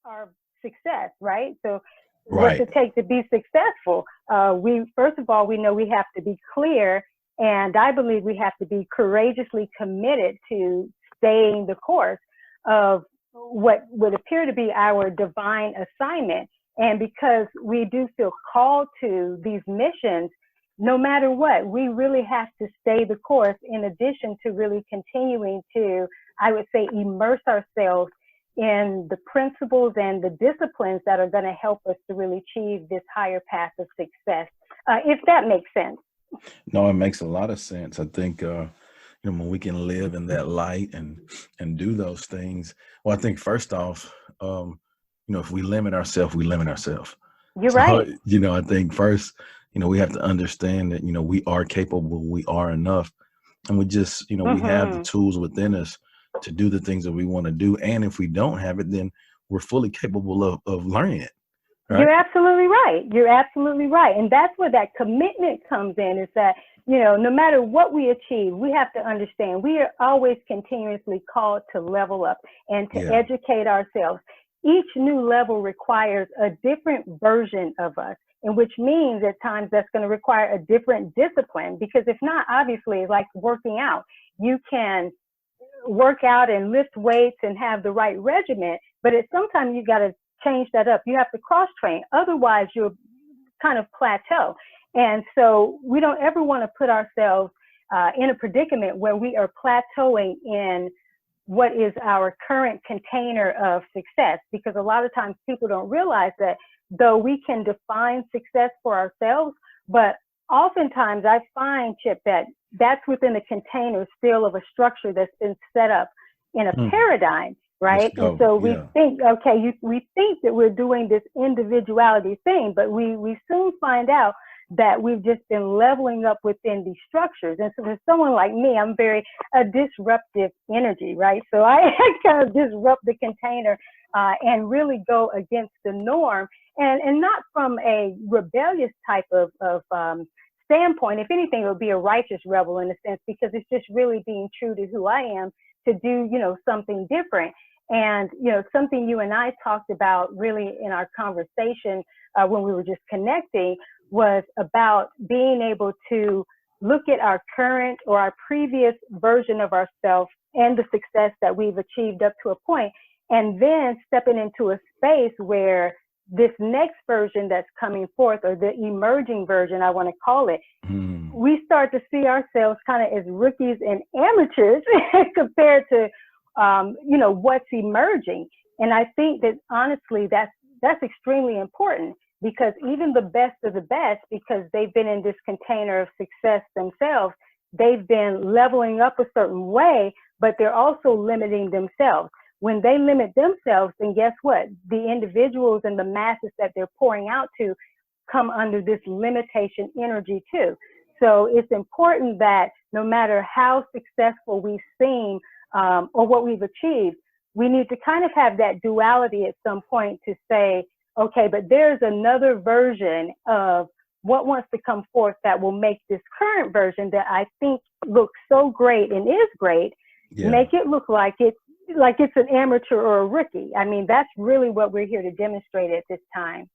our success, right? So what's Right. it take to be successful? First of all, we know we have to be clear, and I believe we have to be courageously committed to staying the course of what would appear to be our divine assignment. And because we do feel called to these missions, no matter what, we really have to stay the course, in addition to really continuing to, I would say, immerse ourselves in the principles and the disciplines that are going to help us to really achieve this higher path of success, if that makes sense. No, it makes a lot of sense. I think, when we can live in that light and do those things, well, I think first off, if we limit ourselves, we limit ourselves. You're So, right. I think first, we have to understand that, we are capable, we are enough. And we just, we have the tools within us to do the things that we want to do. And if we don't have it, then we're fully capable of learning it. Right? You're absolutely right. You're absolutely right. And that's where that commitment comes in, is that, no matter what we achieve, we have to understand we are always continuously called to level up and to educate ourselves. Each new level requires a different version of us, and which means at times that's going to require a different discipline, because if not, obviously, it's like working out. You can work out and lift weights and have the right regimen, but sometimes you got to change that up. You have to cross train. Otherwise, you'll kind of plateau. And so we don't ever want to put ourselves in a predicament where we are plateauing in what is our current container of success, because a lot of times people don't realize that though we can define success for ourselves, but oftentimes I find, Chip, that that's within a container still of a structure that's been set up in a paradigm, right? And so we think, we think that we're doing this individuality thing, but we soon find out that we've just been leveling up within these structures. And so for someone like me, I'm very a disruptive energy, right? So I kind of disrupt the container and really go against the norm, and not from a rebellious type of standpoint. If anything, it would be a righteous rebel in a sense, because it's just really being true to who I am to do, something different. And, something you and I talked about really in our conversation when we were just connecting was about being able to look at our current or our previous version of ourselves and the success that we've achieved up to a point, and then stepping into a space where this next version that's coming forth, or the emerging version, I want to call it, we start to see ourselves kind of as rookies and amateurs compared to, what's emerging. And I think that honestly, that's extremely important, because even the best of the best, because they've been in this container of success themselves, they've been leveling up a certain way, but they're also limiting themselves. When they limit themselves, then guess what? The individuals and the masses that they're pouring out to come under this limitation energy too. So it's important that no matter how successful we seem or what we've achieved, we need to kind of have that duality at some point to say, okay, but there's another version of what wants to come forth that will make this current version that I think looks so great and is great, make it look like it's an amateur or a rookie. I mean, that's really what we're here to demonstrate at this time.